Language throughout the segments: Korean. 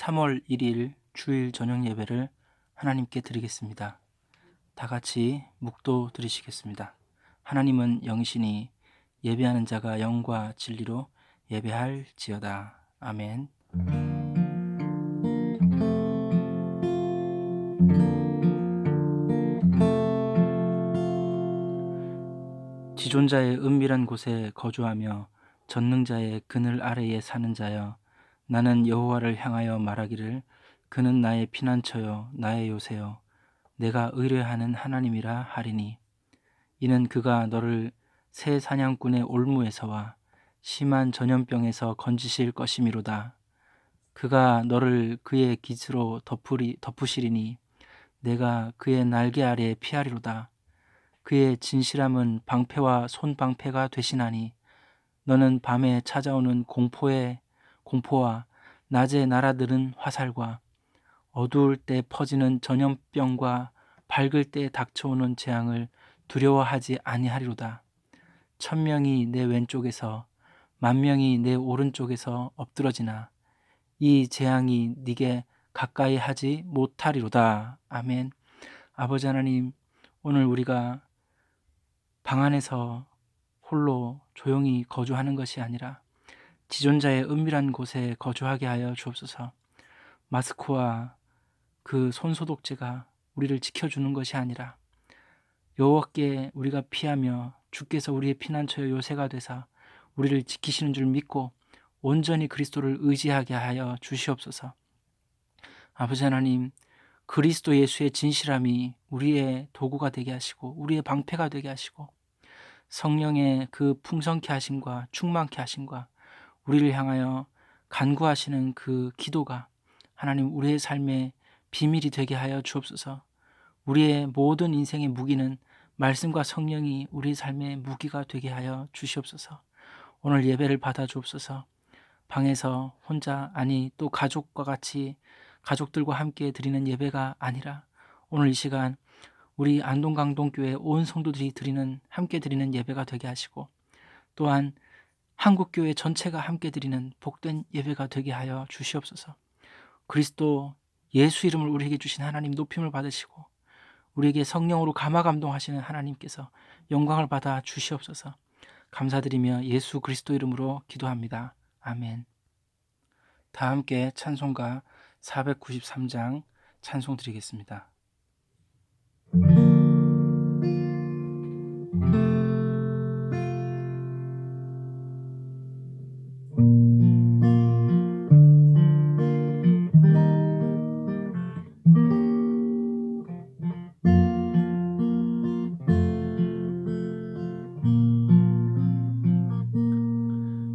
3월 1일 주일 저녁 예배를 하나님께 드리겠습니다. 다 같이 묵도 드리시겠습니다. 하나님은 영이시니 예배하는 자가 영과 진리로 예배할지어다. 아멘. 지존자의 은밀한 곳에 거주하며 전능자의 그늘 아래에 사는 자여, 나는 여호와를 향하여 말하기를 그는 나의 피난처요 나의 요새요 내가 의뢰하는 하나님이라 하리니, 이는 그가 너를 새 사냥꾼의 올무에서와 심한 전염병에서 건지실 것이미로다. 그가 너를 그의 깃으로 덮으시리니 내가 그의 날개 아래 피하리로다. 그의 진실함은 방패와 손방패가 되시나니 너는 밤에 찾아오는 공포와 낮에 날아드는 화살과 어두울 때 퍼지는 전염병과 밝을 때 닥쳐오는 재앙을 두려워하지 아니하리로다. 1000명이 내 왼쪽에서 10,000명이 내 오른쪽에서 엎드러지나 이 재앙이 네게 가까이 하지 못하리로다. 아멘. 아버지 하나님, 오늘 우리가 방 안에서 홀로 조용히 거주하는 것이 아니라 지존자의 은밀한 곳에 거주하게 하여 주옵소서. 마스크와 그 손소독제가 우리를 지켜주는 것이 아니라 여호와께 우리가 피하며 주께서 우리의 피난처여 요새가 되사 우리를 지키시는 줄 믿고 온전히 그리스도를 의지하게 하여 주시옵소서. 아버지 하나님, 그리스도 예수의 진실함이 우리의 도구가 되게 하시고 우리의 방패가 되게 하시고 성령의 그 풍성케 하심과 충만케 하심과 우리를 향하여 간구하시는 그 기도가 하나님 우리의 삶의 비밀이 되게 하여 주옵소서. 우리의 모든 인생의 무기는 말씀과 성령이 우리 삶의 무기가 되게 하여 주시옵소서. 오늘 예배를 받아 주옵소서. 방에서 혼자, 아니 또 가족과 같이 가족들과 함께 드리는 예배가 아니라 오늘 이 시간 우리 안동강동교회 온 성도들이 함께 드리는 예배가 되게 하시고, 또한 한국교회 전체가 함께 드리는 복된 예배가 되게 하여 주시옵소서. 그리스도 예수 이름을 우리에게 주신 하나님 높임을 받으시고 우리에게 성령으로 감화 감동하시는 하나님께서 영광을 받아 주시옵소서. 감사드리며 예수 그리스도 이름으로 기도합니다. 아멘. 다 함께 찬송가 493장 찬송 드리겠습니다.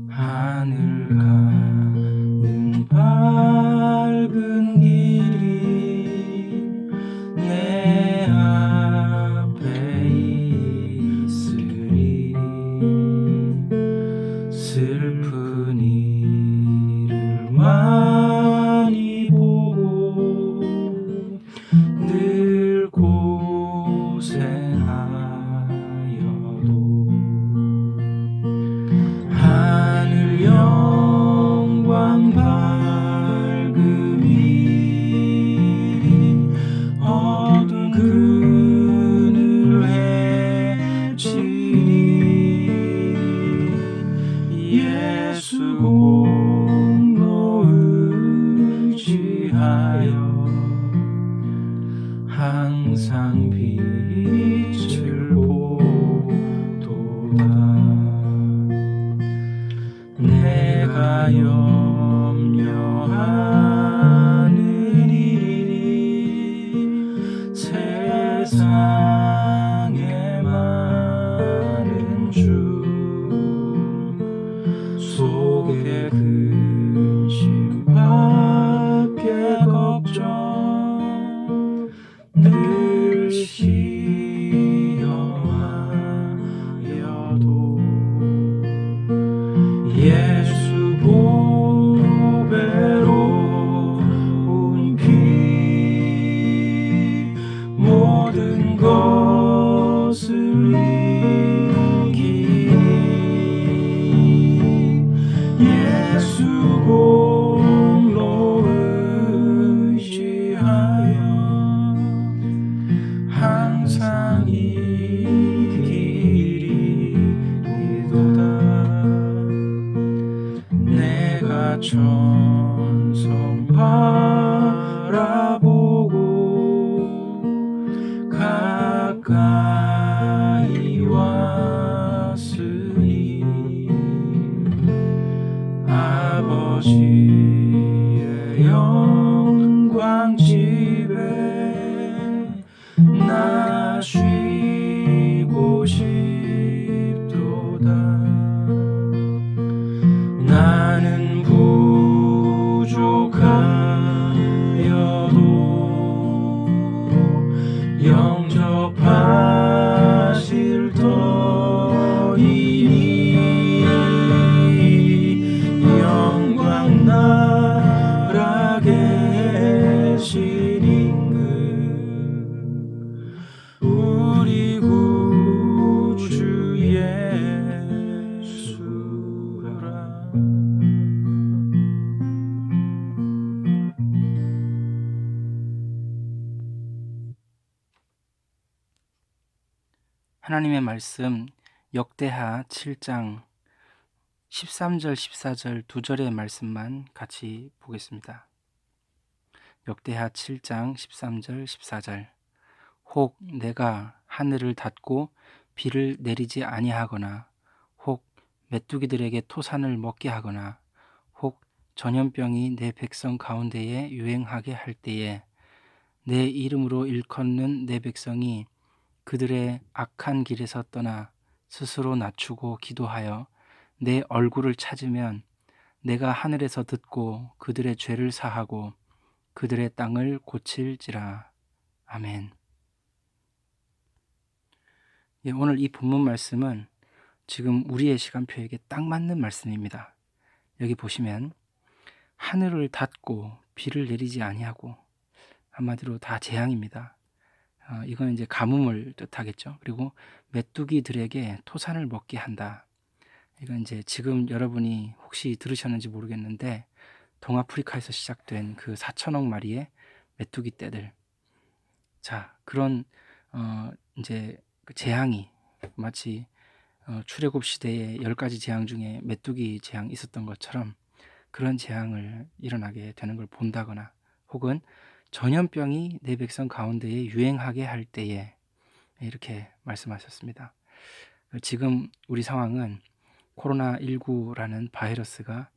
하늘 가는 밝은 길이 내 앞에 있으리, 슬픈 이를 많이 보고 늘 고생하여도 하늘 영광 밝음이 어두운 그늘 헤치니 예수 공로 의지하여 항상 빛을 보도다. 내가 염려하는 일이 세상에 많은 주 속에 근심 밖에 걱정 늘 영광 집에 나 쉬고 싶도다. 나는 부족하여도 영접하실 터이니 영광 나라 계신 임금 우리 구주 예수라. 하나님의 말씀 역대하 7장 13절 14절 두 절의 말씀만 같이 보겠습니다. 역대하 7장 13절 14절. 혹 내가 하늘을 닫고 비를 내리지 아니하거나 혹 메뚜기들에게 토산을 먹게 하거나 혹 전염병이 내 백성 가운데에 유행하게 할 때에 내 이름으로 일컫는 내 백성이 그들의 악한 길에서 떠나 스스로 낮추고 기도하여 내 얼굴을 찾으면 내가 하늘에서 듣고 그들의 죄를 사하고 그들의 땅을 고칠지라. 아멘. 예, 오늘 이 본문 말씀은 지금 우리의 시간표에게 딱 맞는 말씀입니다. 여기 보시면 하늘을 닫고 비를 내리지 아니하고, 한마디로 다 재앙입니다. 이건 이제 가뭄을 뜻하겠죠. 그리고 메뚜기들에게 토산을 먹게 한다. 이건 이제 지금 여러분이 혹시 들으셨는지 모르겠는데 동아프리카에서 시작된 그 4천억 마리의 메뚜기 떼들. 자, 그런 이제 그 재앙이 마치 출애굽 시대의 10가지 재앙 중에 메뚜기 재앙이 있었던 것처럼 그런 재앙을 일어나게 되는 걸 본다거나, 혹은 전염병이 내 백성 가운데에 유행하게 할 때에, 이렇게 말씀하셨습니다. 지금 우리 상황은 코로나19라는 바이러스가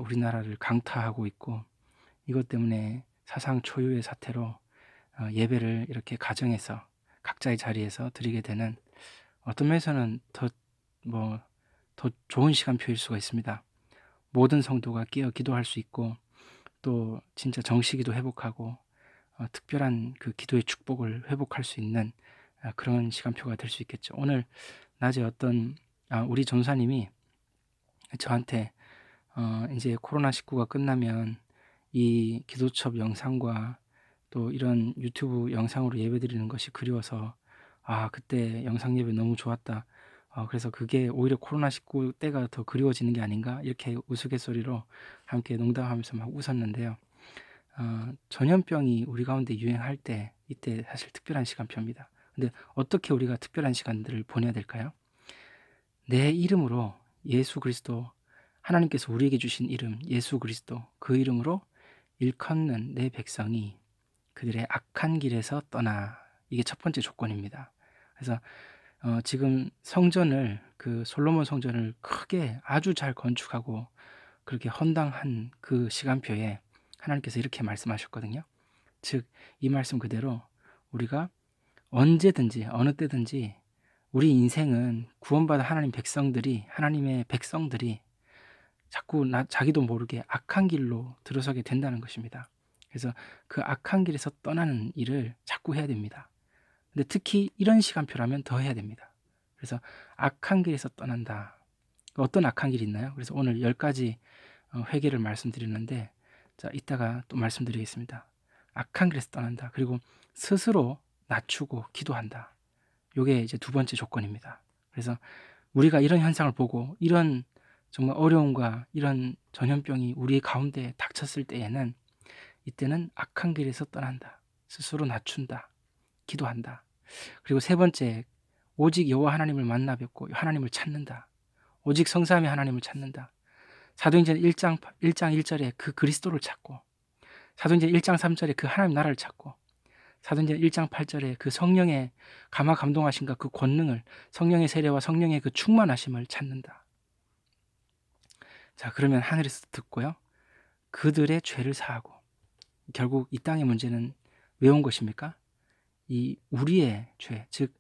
우리나라를 강타하고 있고, 이것 때문에 사상 초유의 사태로 예배를 이렇게 가정에서 각자의 자리에서 드리게 되는, 어떤 면에서는 더 좋은 시간표일 수가 있습니다. 모든 성도가 끼어 기도할 수 있고, 또 진짜 정시기도 회복하고 특별한 그 기도의 축복을 회복할 수 있는 그런 시간표가 될 수 있겠죠. 오늘 낮에 어떤 우리 전사님이 저한테 이제 코로나19가 끝나면 이 기도첩 영상과 또 이런 유튜브 영상으로 예배드리는 것이 그리워서 그때 영상 예배 너무 좋았다. 그래서 그게 오히려 코로나19 때가 더 그리워지는 게 아닌가, 이렇게 우스갯소리로 함께 농담하면서 막 웃었는데요. 전염병이 우리 가운데 유행할 때, 이때 사실 특별한 시간표입니다. 근데 어떻게 우리가 특별한 시간들을 보내야 될까요? 내 이름으로, 예수 그리스도, 하나님께서 우리에게 주신 이름 예수 그리스도, 그 이름으로 일컫는 내 백성이 그들의 악한 길에서 떠나. 이게 첫 번째 조건입니다. 그래서 지금 성전을, 그 솔로몬 성전을 크게 아주 잘 건축하고 그렇게 헌당한 그 시간표에 하나님께서 이렇게 말씀하셨거든요. 즉, 이 말씀 그대로 우리가 언제든지 어느 때든지 우리 인생은 구원받은 하나님의 백성들이 자꾸 자기도 모르게 악한 길로 들어서게 된다는 것입니다. 그래서 그 악한 길에서 떠나는 일을 자꾸 해야 됩니다. 근데 특히 이런 시간표라면 더 해야 됩니다. 그래서 악한 길에서 떠난다. 어떤 악한 길이 있나요? 그래서 오늘 10가지 회개를 말씀드리는데, 자, 이따가 또 말씀드리겠습니다. 악한 길에서 떠난다. 그리고 스스로 낮추고 기도한다. 이게 이제 두 번째 조건입니다. 그래서 우리가 이런 현상을 보고 이런 정말 어려움과 이런 전염병이 우리 가운데 닥쳤을 때에는, 이때는 악한 길에서 떠난다. 스스로 낮춘다. 기도한다. 그리고 세 번째, 오직 여호와 하나님을 만나 뵙고 하나님을 찾는다. 오직 성삼위 하나님을 찾는다. 사도행전 1장 1절에 그 그리스도를 찾고, 사도행전 1장 3절에 그 하나님 나라를 찾고, 사도행전 1장 8절에 그 성령의 감화 감동하심과 그 권능을, 성령의 세례와 성령의 그 충만하심을 찾는다. 자, 그러면 하늘에서 듣고요. 그들의 죄를 사하고, 결국 이 땅의 문제는 왜 온 것입니까? 이 우리의 죄, 즉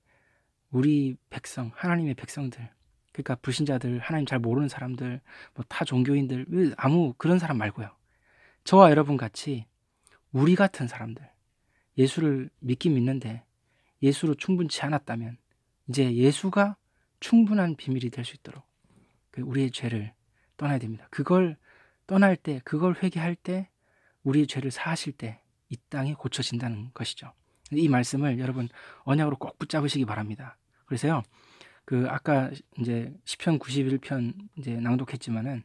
우리 백성, 하나님의 백성들, 그러니까 불신자들, 하나님 잘 모르는 사람들, 뭐 타 종교인들, 아무 그런 사람 말고요. 저와 여러분 같이 우리 같은 사람들, 예수를 믿긴 믿는데 예수로 충분치 않았다면 이제 예수가 충분한 비밀이 될 수 있도록 우리의 죄를 떠나야 됩니다. 그걸 떠날 때, 그걸 회개할 때, 우리의 죄를 사하실 때 이 땅이 고쳐진다는 것이죠. 이 말씀을 여러분 언약으로 꼭 붙잡으시기 바랍니다. 그래서요, 아까 이제 시편 91편 이제 낭독했지만은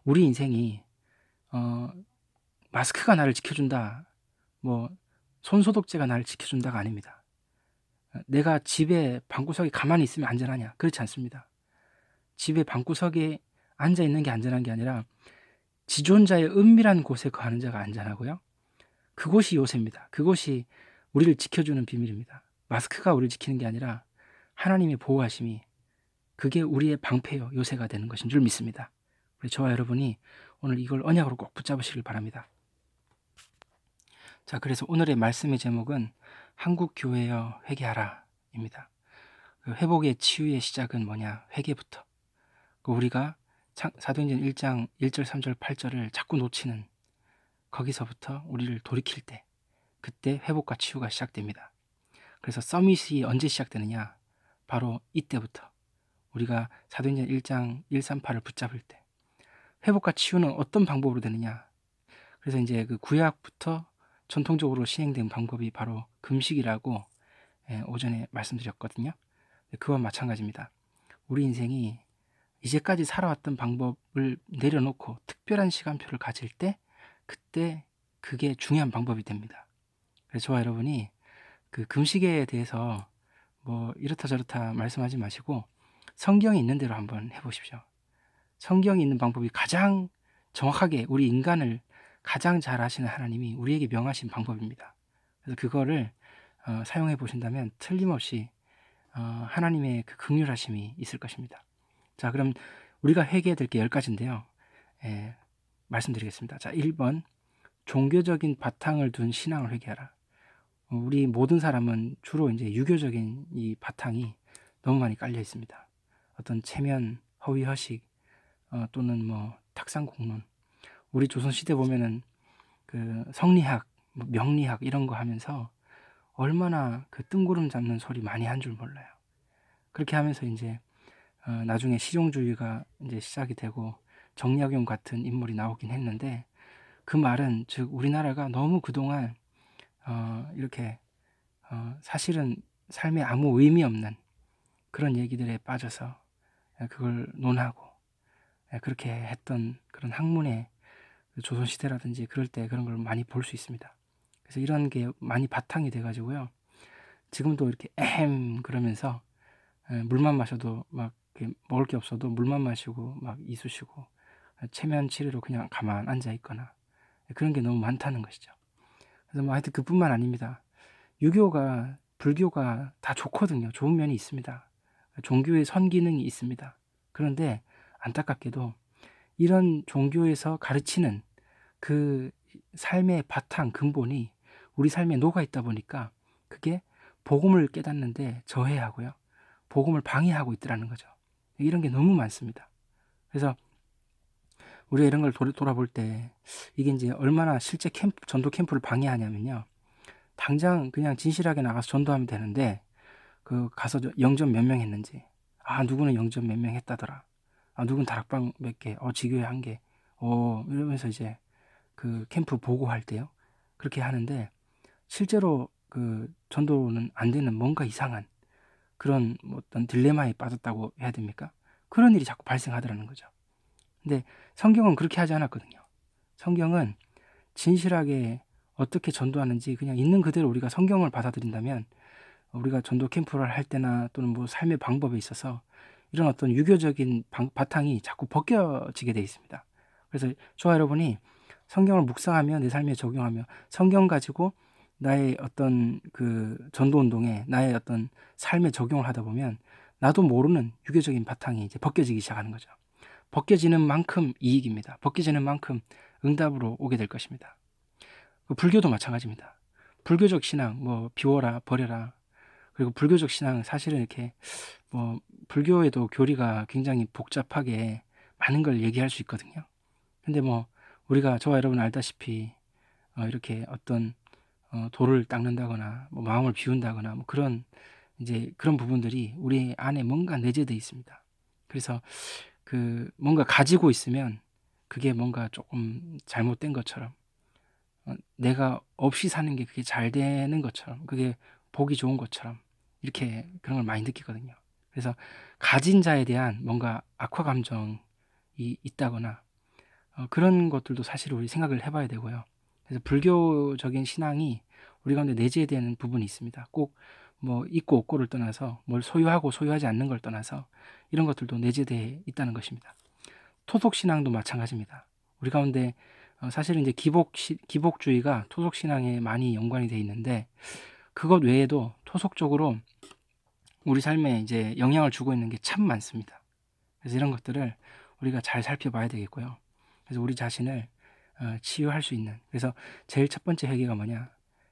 우리 인생이 마스크가 나를 지켜준다, 뭐 손소독제가 나를 지켜준다가 아닙니다. 내가 집에 방구석에 가만히 있으면 안전하냐? 그렇지 않습니다. 집에 방구석에 앉아 있는 게 안전한 게 아니라 지존자의 은밀한 곳에 거하는 자가 안전하고요. 그곳이 요새입니다. 그곳이 우리를 지켜주는 비밀입니다. 마스크가 우리를 지키는 게 아니라 하나님의 보호하심이, 그게 우리의 방패요, 요새가 되는 것인 줄 믿습니다. 우리 저와 여러분이 오늘 이걸 언약으로 꼭 붙잡으시길 바랍니다. 자, 그래서 오늘의 말씀의 제목은 한국 교회여 회개하라 입니다. 회복의 치유의 시작은 뭐냐? 회개부터. 우리가 사도행전 1장 1절 3절 8절을 자꾸 놓치는, 거기서부터 우리를 돌이킬 때, 그때 회복과 치유가 시작됩니다. 그래서 서밋이 언제 시작되느냐? 바로 이때부터 우리가 사도행전 1장 138을 붙잡을 때. 회복과 치유는 어떤 방법으로 되느냐? 그래서 이제 그 구약부터 전통적으로 시행된 방법이 바로 금식이라고 오전에 말씀드렸거든요. 그와 마찬가지입니다. 우리 인생이 이제까지 살아왔던 방법을 내려놓고 특별한 시간표를 가질 때, 그때 그게 중요한 방법이 됩니다. 그래서 저와 여러분이 그 금식에 대해서 뭐 이렇다 저렇다 말씀하지 마시고 성경에 있는 대로 한번 해보십시오. 성경에 있는 방법이 가장 정확하게 우리 인간을 가장 잘 아시는 하나님이 우리에게 명하신 방법입니다. 그래서 그거를 사용해 보신다면 틀림없이 하나님의 그 긍휼하심이 있을 것입니다. 자, 그럼 우리가 회개해야 될 게 10가지인데요. 말씀드리겠습니다. 자, 1번, 종교적인 바탕을 둔 신앙을 회개하라. 우리 모든 사람은 주로 이제 유교적인 이 바탕이 너무 많이 깔려 있습니다. 어떤 체면, 허위, 허식, 또는 뭐 탁상공론. 우리 조선시대 보면은 그 성리학, 명리학 이런 거 하면서 얼마나 그 뜬구름 잡는 소리 많이 한 줄 몰라요. 그렇게 하면서 이제 나중에 실용주의가 이제 시작이 되고 정약용 같은 인물이 나오긴 했는데, 그 말은 즉 우리나라가 너무 그동안 이렇게 사실은 삶에 아무 의미 없는 그런 얘기들에 빠져서 그걸 논하고 그렇게 했던 그런 학문의 조선시대라든지 그럴 때 그런 걸 많이 볼 수 있습니다. 그래서 이런 게 많이 바탕이 돼가지고요. 지금도 이렇게 그러면서 물만 마셔도 막 먹을 게 없어도 물만 마시고 막 이쑤시고 체면 치레로 그냥 가만 앉아 있거나 그런 게 너무 많다는 것이죠. 그래서 뭐 하여튼 그뿐만 아닙니다. 유교가, 불교가 다 좋거든요. 좋은 면이 있습니다. 종교의 선기능이 있습니다. 그런데 안타깝게도 이런 종교에서 가르치는 그 삶의 바탕, 근본이 우리 삶에 녹아 있다 보니까 그게 복음을 깨닫는데 저해하고요, 복음을 방해하고 있더라는 거죠. 이런 게 너무 많습니다. 그래서 우리가 이런 걸 돌아볼 때 이게 이제 얼마나 실제 전도 캠프를 방해하냐면요. 당장 그냥 진실하게 나가서 전도하면 되는데 그 가서 영접 몇 명 했는지, 누구는 영접 몇 명 했다더라, 누구는 다락방 몇 개, 지교회 1개, 이러면서 이제 그 캠프 보고할 때요, 그렇게 하는데 실제로 그 전도는 안 되는 뭔가 이상한 그런 어떤 딜레마에 빠졌다고 해야 됩니까? 그런 일이 자꾸 발생하더라는 거죠. 근데 성경은 그렇게 하지 않았거든요. 성경은 진실하게 어떻게 전도하는지 그냥 있는 그대로 우리가 성경을 받아들인다면 우리가 전도 캠프를 할 때나 또는 뭐 삶의 방법에 있어서 이런 어떤 유교적인 바탕이 자꾸 벗겨지게 돼 있습니다. 그래서 저와 여러분이 성경을 묵상하며 내 삶에 적용하며 성경 가지고 나의 어떤 그 전도 운동에 나의 어떤 삶에 적용을 하다 보면 나도 모르는 유교적인 바탕이 이제 벗겨지기 시작하는 거죠. 벗겨지는 만큼 이익입니다. 벗겨지는 만큼 응답으로 오게 될 것입니다. 불교도 마찬가지입니다. 불교적 신앙, 뭐 비워라, 버려라. 그리고 불교적 신앙 사실은 이렇게 뭐 불교에도 교리가 굉장히 복잡하게 많은 걸 얘기할 수 있거든요. 근데 뭐 우리가 저와 여러분 알다시피 이렇게 어떤 돌을 닦는다거나 뭐 마음을 비운다거나 뭐 그런 이제 그런 부분들이 우리 안에 뭔가 내재되어 있습니다. 그래서 그 뭔가 가지고 있으면 그게 뭔가 조금 잘못된 것처럼 내가 없이 사는 게 그게 잘 되는 것처럼 그게 보기 좋은 것처럼 이렇게 그런 걸 많이 느끼거든요. 그래서 가진 자에 대한 뭔가 악화 감정이 있다거나 그런 것들도 사실 우리 생각을 해봐야 되고요. 그래서 불교적인 신앙이 우리 가운데 내재되는 부분이 있습니다. 꼭 뭐 있고 없고를 떠나서 뭘 소유하고 소유하지 않는 걸 떠나서 이런 것들도 내재되어 있다는 것입니다. 토속 신앙도 마찬가지입니다. 우리 가운데 사실은 이제 기복주의가 토속 신앙에 많이 연관이 되어 있는데 그것 외에도 토속적으로 우리 삶에 이제 영향을 주고 있는 게 참 많습니다. 그래서 이런 것들을 우리가 잘 살펴봐야 되겠고요. 그래서 우리 자신을 치유할 수 있는, 그래서 제일 첫 번째 회개가 뭐냐,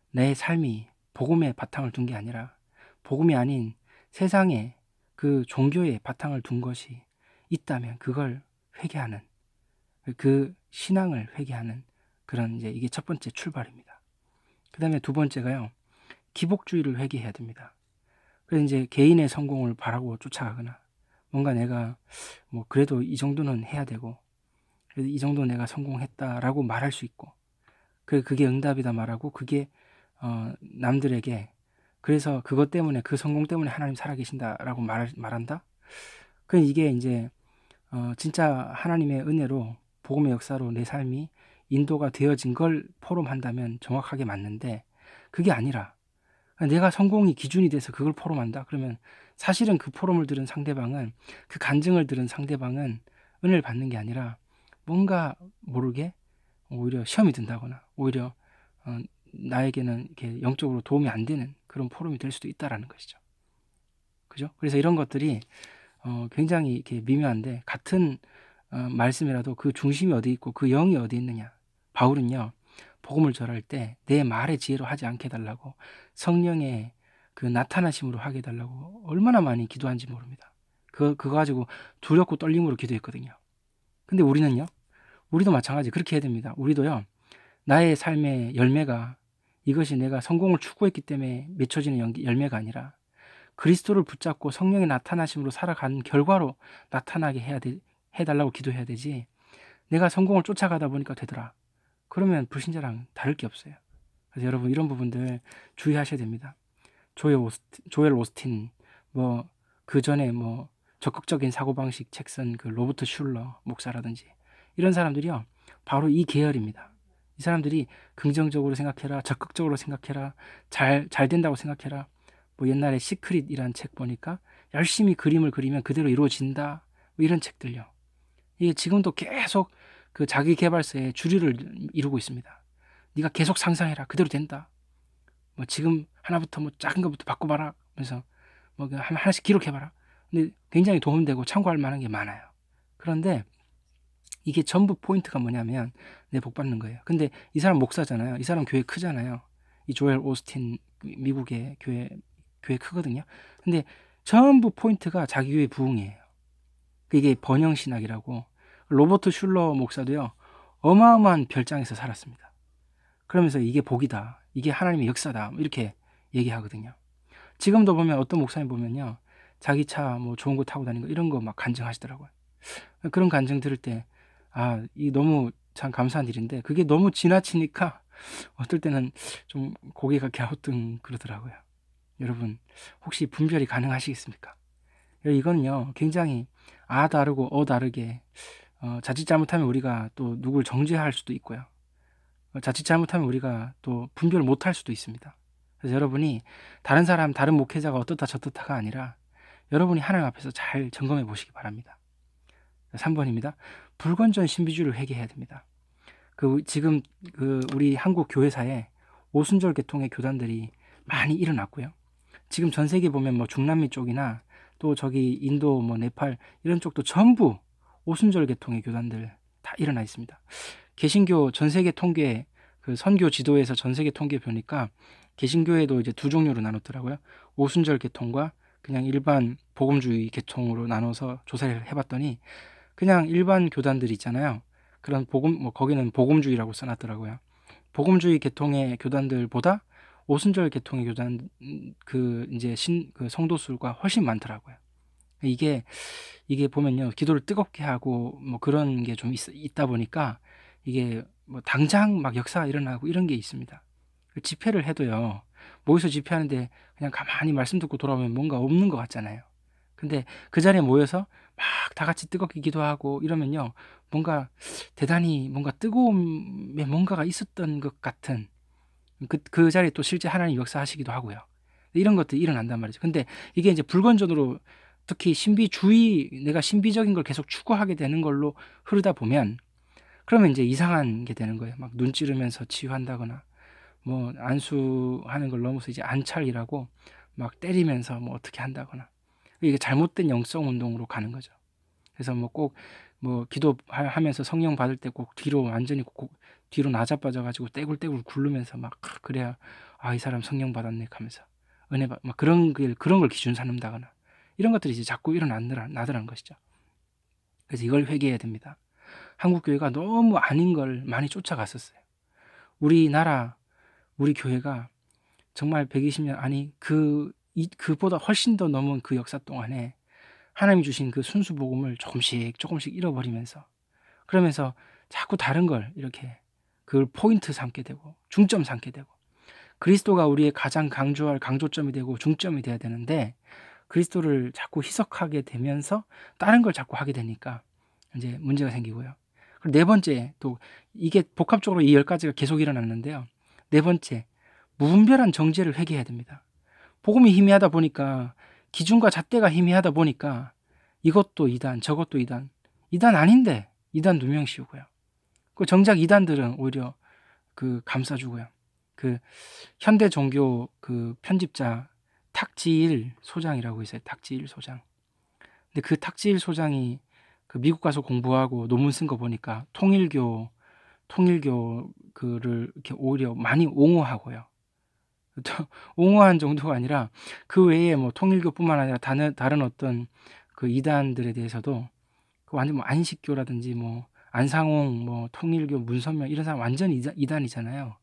내 삶이 복음에 바탕을 둔 게 아니라 복음이 아닌 세상에 그 종교에 바탕을 둔 것이 있다면 그걸 회개하는, 그 신앙을 회개하는 그런 이제 이게 첫 번째 출발입니다. 그 다음에 두 번째가요, 기복주의를 회개해야 됩니다. 그래서 이제 개인의 성공을 바라고 쫓아가거나 뭔가 내가 뭐 그래도 이 정도는 해야 되고 그래도 이 정도 내가 성공했다라고 말할 수 있고 그게 응답이다 말하고 그게 남들에게 그래서 그것 때문에 그 성공 때문에 하나님 살아계신다라고 말한다. 그 이게 이제 진짜 하나님의 은혜로 복음의 역사로 내 삶이 인도가 되어진 걸 포럼한다면 정확하게 맞는데 그게 아니라 내가 성공이 기준이 돼서 그걸 포럼한다. 그러면 사실은 그 포럼을 들은 상대방은 그 간증을 들은 상대방은 은혜를 받는 게 아니라 뭔가 모르게 오히려 시험이 든다거나 오히려 나에게는 이렇게 영적으로 도움이 안 되는 그런 포럼이 될 수도 있다라는 것이죠. 그죠? 그래서 이런 것들이 굉장히 이렇게 미묘한데 같은 말씀이라도 그 중심이 어디 있고 그 영이 어디 있느냐. 바울은요. 복음을 전할 때 내 말의 지혜로 하지 않게 해달라고 성령의 그 나타나심으로 하게 해달라고 얼마나 많이 기도한지 모릅니다. 그거 가지고 두렵고 떨림으로 기도했거든요. 근데 우리는요. 우리도 마찬가지 그렇게 해야 됩니다. 우리도요. 나의 삶의 열매가 이것이 내가 성공을 추구했기 때문에 맺혀지는 열매가 아니라 그리스도를 붙잡고 성령의 나타나심으로 살아가는 결과로 나타나게 해달라고 기도해야 되지 내가 성공을 쫓아가다 보니까 되더라. 그러면 불신자랑 다를 게 없어요. 그래서 여러분 이런 부분들 주의하셔야 됩니다. 조엘 오스틴 뭐 그 전에 뭐 적극적인 사고방식 책 쓴 그 로버트 슐러 목사라든지 이런 사람들이요. 바로 이 계열입니다. 이 사람들이 긍정적으로 생각해라. 적극적으로 생각해라. 잘 된다고 생각해라. 뭐 옛날에 시크릿이라는 책 보니까 열심히 그림을 그리면 그대로 이루어진다. 뭐 이런 책들요. 이게 지금도 계속 그 자기 개발서에 주류를 이루고 있습니다. 네가 계속 상상해라. 그대로 된다. 뭐 지금 하나부터 뭐 작은 것부터 바꿔봐라. 그래서 뭐 하나씩 기록해봐라. 근데 굉장히 도움되고 참고할 만한 게 많아요. 그런데 이게 전부 포인트가 뭐냐면 내 복 받는 거예요. 근데 이 사람 목사잖아요. 이 사람 교회 크잖아요. 이 조엘 오스틴 미국의 교회 크거든요. 근데 전부 포인트가 자기 교회 부흥이에요. 이게 번영신학이라고 로버트 슐러 목사도요. 어마어마한 별장에서 살았습니다. 그러면서 이게 복이다. 이게 하나님의 역사다. 이렇게 얘기하거든요. 지금도 보면 어떤 목사님 보면요. 자기 차 뭐 좋은 거 타고 다니는 거 이런 거 막 간증하시더라고요. 그런 간증 들을 때 이 너무 참 감사한 일인데 그게 너무 지나치니까 어떨 때는 좀 고개가 갸우뚱 그러더라고요. 여러분 혹시 분별이 가능하시겠습니까? 이거는요. 굉장히 다르고 다르게 자칫 잘못하면 우리가 또 누굴 정죄할 수도 있고요. 자칫 잘못하면 우리가 또 분별을 못할 수도 있습니다. 그래서 여러분이 다른 사람, 다른 목회자가 어떻다 저떻다가 아니라 여러분이 하나님 앞에서 잘 점검해 보시기 바랍니다. 3번입니다. 불건전 신비주의를 회개해야 됩니다. 지금 우리 한국 교회사에 오순절 계통의 교단들이 많이 일어났고요. 지금 전 세계 보면 뭐 중남미 쪽이나 또 저기 인도 뭐 네팔 이런 쪽도 전부 오순절 계통의 교단들 다 일어나 있습니다. 개신교 전 세계 통계 그 선교 지도에서 전 세계 통계 보니까 개신교에도 이제 두 종류로 나눴더라고요. 오순절 계통과 그냥 일반 복음주의 계통으로 나눠서 조사를 해봤더니 그냥 일반 교단들 있잖아요. 그런 복음 뭐 거기는 복음주의라고 써놨더라고요. 복음주의 계통의 교단들보다 오순절 계통의 교단 그 이제 그 성도 수가 훨씬 많더라고요. 이게 이게 보면요, 기도를 뜨겁게 하고 뭐 그런 게 좀 있다 보니까 이게 뭐 당장 막 역사가 일어나고 이런 게 있습니다. 집회를 해도요, 모여서 집회하는데 그냥 가만히 말씀 듣고 돌아오면 뭔가 없는 것 같잖아요. 근데 그 자리에 모여서 막 다 같이 뜨겁게 기도하고 이러면요, 뭔가 대단히 뭔가 뜨거움에 뭔가가 있었던 것 같은 그 자리에 또 실제 하나님 역사하시기도 하고요. 이런 것들이 일어난단 말이죠. 근데 이게 이제 불건전으로 특히 신비주의, 내가 신비적인 걸 계속 추구하게 되는 걸로 흐르다 보면 그러면 이제 이상한 게 되는 거예요. 막 눈 찌르면서 치유한다거나 뭐 안수하는 걸 넘어서 이제 안찰이라고 막 때리면서 뭐 어떻게 한다거나 이게 잘못된 영성 운동으로 가는 거죠. 그래서 뭐 꼭 뭐 기도하면서 성령 받을 때 꼭 뒤로 완전히 꼭 뒤로 나자빠져 가지고 떼굴떼굴 굴르면서 막 그래야 아, 이 사람 성령 받았네 하면서 은혜 받 막 그런 걸 기준 삼는다거나 이런 것들이 이제 자꾸 나더라는 것이죠. 그래서 이걸 회개해야 됩니다. 한국 교회가 너무 아닌 걸 많이 쫓아갔었어요. 우리나라 우리 교회가 정말 120년 아니 그보다 훨씬 더 넘은 그 역사 동안에 하나님이 주신 그 순수 복음을 조금씩 잃어버리면서 그러면서 자꾸 다른 걸 이렇게 그걸 포인트 삼게 되고 중점 삼게 되고 그리스도가 우리의 가장 강조할 강조점이 되고 중점이 돼야 되는데 그리스도를 자꾸 희석하게 되면서 다른 걸 자꾸 하게 되니까 이제 문제가 생기고요. 그리고 네 번째, 또 이게 복합적으로 이 10가지가 계속 일어났는데요. 네 번째, 무분별한 정죄를 회개해야 됩니다. 복음이 희미하다 보니까 기준과 잣대가 희미하다 보니까 이것도 이단 저것도 이단 아닌데 이단 누명 씌우고요. 그 정작 이단들은 오히려 그 감싸주고요. 그 현대 종교 그 편집자 탁지일 소장이라고 있어요. 탁지일 소장. 근데 그 탁지일 소장이 그 미국 가서 공부하고 논문 쓴 거 보니까 통일교 그를 이렇게 오히려 많이 옹호하고요. 또 옹호한 정도가 아니라 그 외에 뭐 통일교뿐만 아니라 다른 어떤 그 이단들에 대해서도 그 완전 뭐 안식교라든지 뭐 안상홍 뭐 통일교 문선명 이런 사람 완전 이단이잖아요.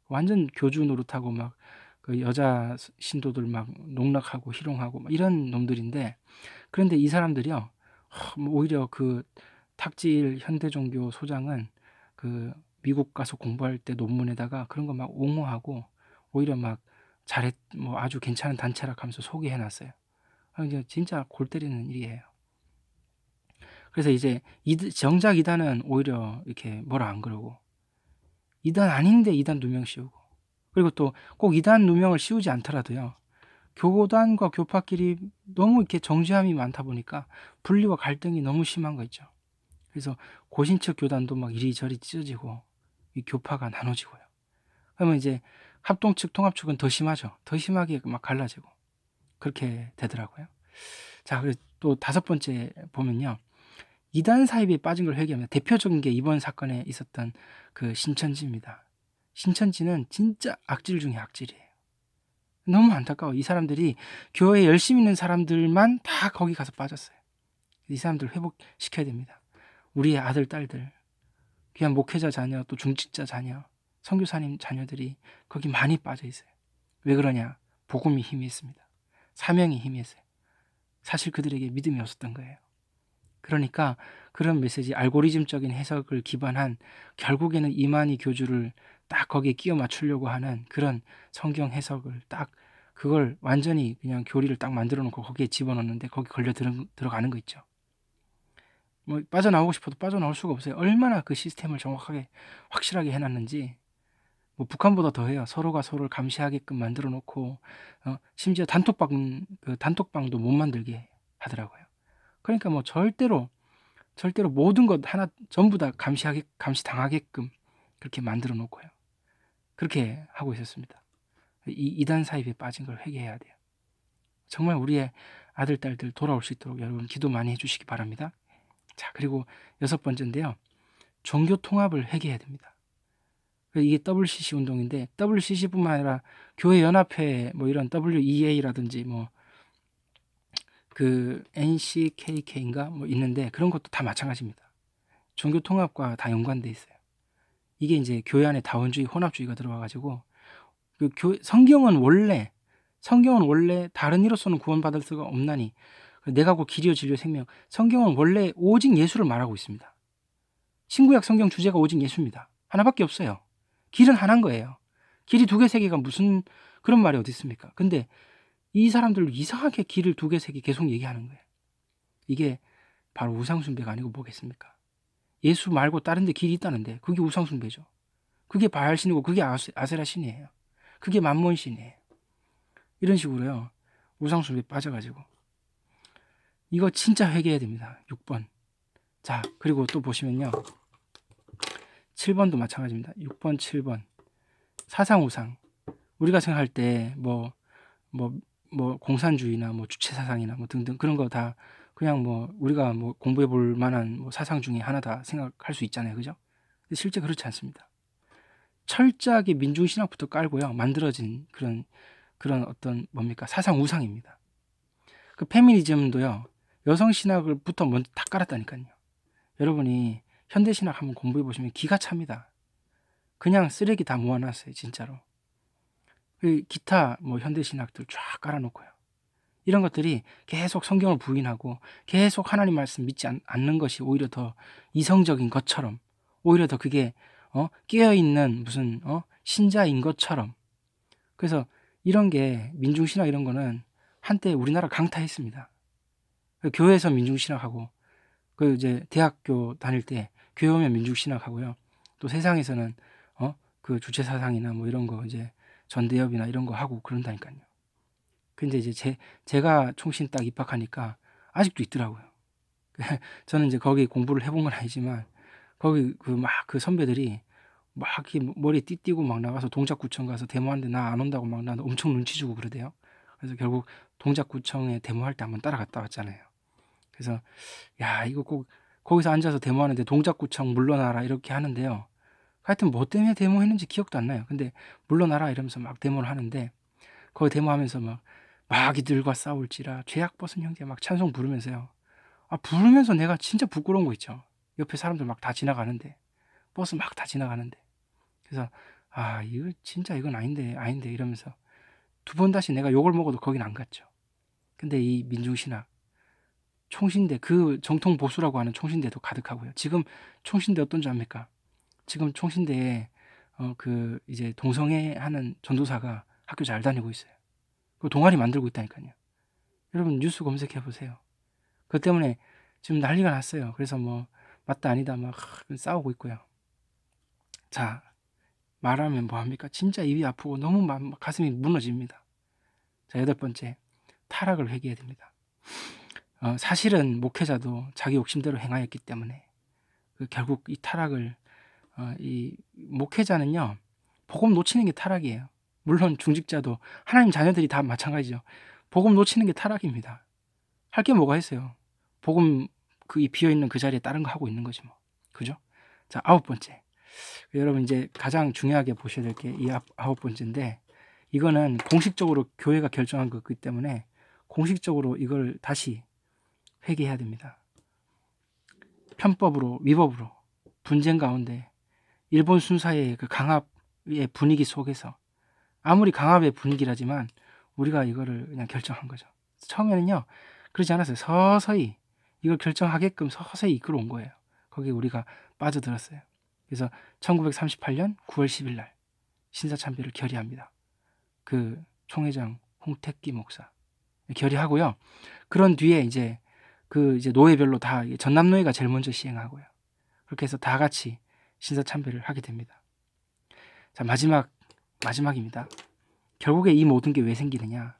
완전 교주 노릇하고 막 그 여자 신도들 막 농락하고 희롱하고 막 이런 놈들인데 그런데 이 사람들이요. 뭐 오히려 그 탁지일 현대종교 소장은 그 미국 가서 공부할 때 논문에다가 그런 거 막 옹호하고 오히려 막 뭐 아주 괜찮은 단체라 하면서 소개해 놨어요. 이제 진짜 골 때리는 일이에요. 그래서 이제 정작 이단은 오히려 이렇게 뭐라 안 그러고 이단 아닌데 이단 누명 씌우고 그리고 또 꼭 이단 누명을 씌우지 않더라도요. 교단과 교파끼리 너무 이렇게 정죄함이 많다 보니까 분리와 갈등이 너무 심한 거 있죠. 그래서 고신척 교단도 막 이리저리 찢어지고 이 교파가 나눠지고요. 그러면 이제 합동 측, 통합 측은 더 심하죠. 더 심하게 막 갈라지고 그렇게 되더라고요. 자, 그리고 또 다섯 번째 보면요. 이단 사입에 빠진 걸 회개합니다. 대표적인 게 이번 사건에 있었던 그 신천지입니다. 신천지는 진짜 악질 중에 악질이에요. 너무 안타까워. 이 사람들이 교회에 열심히 있는 사람들만 다 거기 가서 빠졌어요. 이 사람들 회복시켜야 됩니다. 우리의 아들, 딸들, 귀한 목회자 자녀, 또 중직자 자녀, 선교사님 자녀들이 거기 많이 빠져 있어요. 왜 그러냐? 복음이 희미했습니다. 사명이 희미했어요. 사실 그들에게 믿음이 없었던 거예요. 그러니까 그런 메시지, 알고리즘적인 해석을 기반한 결국에는 이만희 교주를 딱 거기에 끼워 맞추려고 하는 그런 성경 해석을 딱 그걸 완전히 그냥 교리를 딱 만들어 놓고 거기에 집어넣는데 거기 걸려 들어가는 거 있죠. 뭐 빠져나오고 싶어도 빠져나올 수가 없어요. 얼마나 그 시스템을 정확하게 확실하게 해놨는지 뭐 북한보다 더해요. 서로가 서로를 감시하게끔 만들어 놓고 심지어 단톡방도 못 만들게 하더라고요. 그러니까 뭐 절대로 모든 것 하나 전부 다 감시 당하게끔 그렇게 만들어 놓고요. 그렇게 하고 있었습니다. 이 이단 사입에 빠진 걸 회개해야 돼요. 정말 우리의 아들 딸들 돌아올 수 있도록 여러분 기도 많이 해주시기 바랍니다. 자, 그리고 여섯 번째인데요. 종교 통합을 회개해야 됩니다. 이게 WCC 운동인데 WCC뿐만 아니라 교회 연합회 뭐 이런 WEA라든지 뭐 그 NCKK인가 뭐 있는데 그런 것도 다 마찬가지입니다. 종교 통합과 다 연관돼 있어요. 이게 이제 교회 안에 다원주의, 혼합주의가 들어와 가지고 성경은 원래 다른 이로서는 구원받을 수가 없나니 내가 곧 길이요 진리요 생명. 성경은 원래 오직 예수를 말하고 있습니다. 신구약 성경 주제가 오직 예수입니다. 하나밖에 없어요. 길은 하나인 거예요. 길이 두 개, 세 개가 무슨 그런 말이 어디 있습니까? 근데 이 사람들 이상하게 길을 두 개, 세 개 계속 얘기하는 거예요. 이게 바로 우상숭배가 아니고 뭐겠습니까? 예수 말고 다른 데 길이 있다는데 그게 우상숭배죠. 그게 바알신이고 그게 아세라신이에요. 그게 만몬신이에요. 이런 식으로요. 우상숭배에 빠져가지고 이거 진짜 회개해야 됩니다. 6번. 자, 그리고 또 보시면요. 7번도 마찬가지입니다. 6번, 7번. 사상우상. 우리가 생각할 때 뭐 공산주의나 뭐 주체사상이나 뭐 등등 그런 거 다 그냥 뭐 우리가 뭐 공부해 볼 만한 뭐 사상 중에 하나다 생각할 수 있잖아요. 그죠? 근데 실제 그렇지 않습니다. 철저하게 민중신학부터 깔고요. 만들어진 그런 어떤 뭡니까? 사상 우상입니다. 그 페미니즘도요. 여성신학을부터 먼저 다 깔았다니까요. 여러분이 현대신학 한번 공부해 보시면 기가 찹니다. 그냥 쓰레기 다 모아놨어요. 진짜로. 그 기타 뭐 현대신학들 쫙 깔아놓고요. 이런 것들이 계속 성경을 부인하고 계속 하나님 말씀 믿지 않는 것이 오히려 더 이성적인 것처럼 오히려 더 그게 깨어있는 무슨 신자인 것처럼 그래서 이런 게 민중신학 이런 거는 한때 우리나라 강타했습니다. 교회에서 민중신학하고 그 이제 대학교 다닐 때 교회 오면 민중신학하고요. 또 세상에서는 그 주체사상이나 뭐 이런 거 이제 전대협이나 이런 거 하고 그런다니까요. 근데 이제 제가 총신 딱 입학하니까 아직도 있더라고요. 저는 이제 거기 공부를 해본 건 아니지만 거기 그 선배들이 막 이렇게 머리 띠띠고 막 나가서 동작구청 가서 데모하는데 나 안 온다고 막 나 엄청 눈치 주고 그러대요. 그래서 결국 동작구청에 데모할 때 한번 따라갔다 왔잖아요. 그래서 야 이거 꼭 거기서 앉아서 데모하는데 동작구청 물러나라 이렇게 하는데요. 하여튼 뭐 때문에 데모했는지 기억도 안 나요. 근데 물러나라 이러면서 막 데모를 하는데 거기 데모하면서 막 마귀들과 싸울지라 죄악 벗은 형제 막 찬송 부르면서요. 부르면서 내가 진짜 부끄러운 거 있죠. 옆에 사람들 막 다 지나가는데 버스 막 다 지나가는데 그래서 이거 진짜 이건 아닌데 이러면서 두 번 다시 내가 욕을 먹어도 거긴 안 갔죠. 근데 이 민중신학 총신대 그 정통 보수라고 하는 총신대도 가득하고요. 지금 총신대 어떤지 압니까? 지금 총신대에 그 이제 동성애 하는 전도사가 학교 잘 다니고 있어요. 그 동아리 만들고 있다니까요. 여러분 뉴스 검색해 보세요. 그것 때문에 지금 난리가 났어요. 그래서 뭐 맞다 아니다 막 싸우고 있고요. 자, 말하면 뭐합니까? 진짜 입이 아프고 너무 가슴이 무너집니다. 자, 8번째 타락을 회개해야 됩니다. 사실은 목회자도 자기 욕심대로 행하였기 때문에 결국 이 타락을 이 목회자는요 복음 놓치는 게 타락이에요. 물론 중직자도 하나님 자녀들이 다 마찬가지죠. 복음 놓치는 게 타락입니다. 할 게 뭐가 있어요? 복음 이 비어있는 그 자리에 다른 거 하고 있는 거지 뭐. 그죠? 자, 9번째. 여러분 이제 가장 중요하게 보셔야 될 게 이 9번째인데 이거는 공식적으로 교회가 결정한 거기 때문에 공식적으로 이걸 다시 회개해야 됩니다. 편법으로 위법으로 분쟁 가운데 일본 순사의 그 강압의 분위기 속에서 아무리 강압의 분위기라지만 우리가 이거를 그냥 결정한 거죠. 처음에는요 그러지 않았어요. 서서히 이걸 결정하게끔 서서히 이끌어온 거예요. 거기에 우리가 빠져들었어요. 그래서 1938년 9월 10일 날 신사참배를 결의합니다. 그 총회장 홍택기 목사 결의하고요. 그런 뒤에 이제 노예별로 다 전남노예가 제일 먼저 시행하고요. 그렇게 해서 다 같이 신사참배를 하게 됩니다. 자, 마지막입니다. 결국에 이 모든 게 왜 생기느냐?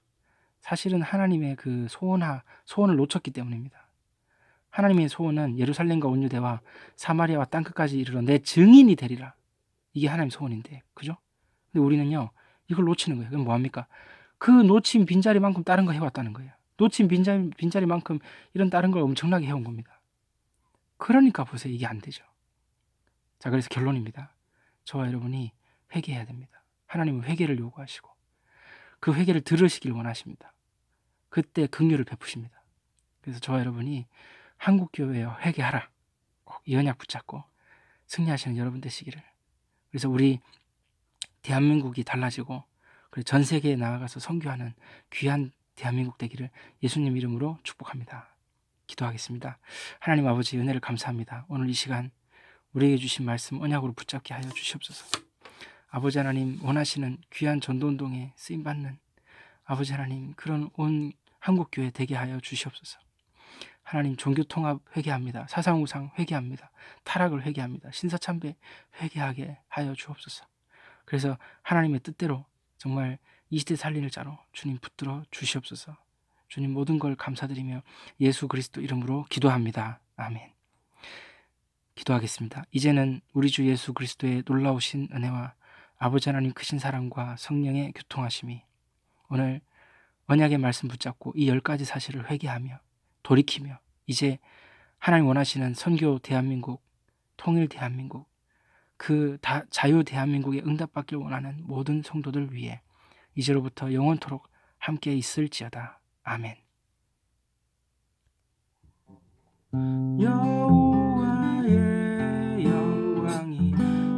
사실은 하나님의 그 소원을 놓쳤기 때문입니다. 하나님의 소원은 예루살렘과 온유대와 사마리아와 땅끝까지 이르러 내 증인이 되리라. 이게 하나님의 소원인데, 그죠? 근데 우리는요, 이걸 놓치는 거예요. 그럼 뭐합니까? 그 놓친 빈자리만큼 다른 거 해왔다는 거예요. 놓친 빈자리만큼 이런 다른 걸 엄청나게 해온 겁니다. 그러니까 보세요. 이게 안 되죠. 자, 그래서 결론입니다. 저와 여러분이 회개해야 됩니다. 하나님은 회개를 요구하시고 그 회개를 들으시길 원하십니다. 그때 긍휼을 베푸십니다. 그래서 저와 여러분이 한국교회여 회개하라, 꼭 이 언약 붙잡고 승리하시는 여러분 되시기를. 그래서 우리 대한민국이 달라지고 그리고 전 세계에 나아가서 선교하는 귀한 대한민국 되기를 예수님 이름으로 축복합니다. 기도하겠습니다. 하나님 아버지, 은혜를 감사합니다. 오늘 이 시간 우리에게 주신 말씀 언약으로 붙잡게 하여 주시옵소서. 아버지 하나님, 원하시는 귀한 전도운동에 쓰임받는 아버지 하나님, 그런 온 한국교회 되게 하여 주시옵소서. 하나님, 종교통합 회개합니다. 사상우상 회개합니다. 타락을 회개합니다. 신사참배 회개하게 하여 주옵소서. 그래서 하나님의 뜻대로 정말 이 시대 살리는 자로 주님 붙들어 주시옵소서. 주님, 모든 걸 감사드리며 예수 그리스도 이름으로 기도합니다. 아멘. 기도하겠습니다. 이제는 우리 주 예수 그리스도의 놀라우신 은혜와 아버지 하나님 크신 사랑과 성령의 교통하심이 오늘 언약의 말씀 붙잡고 이 10가지 사실을 회개하며 돌이키며 이제 하나님 원하시는 선교 대한민국, 통일 대한민국, 그 자유 대한민국에 응답받길 원하는 모든 성도들 위해 이제로부터 영원토록 함께 있을지어다. 아멘. 여호와의 영광이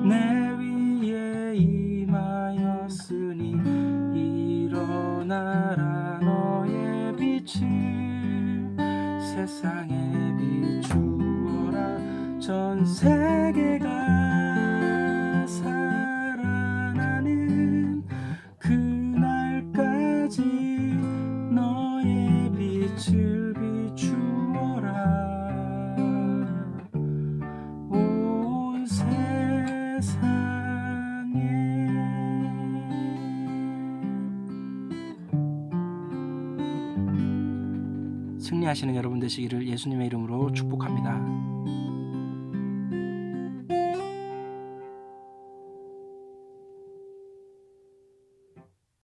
내 위에 임하였으니 일어나라, 너의 빛을 세상에 비추어라. 전 세계가 살아나는 그날까지 너의 빛을 비추어라. 온 세상에. 승리하시는 여러분 되시기를 예수님의 이름으로 축복합니다.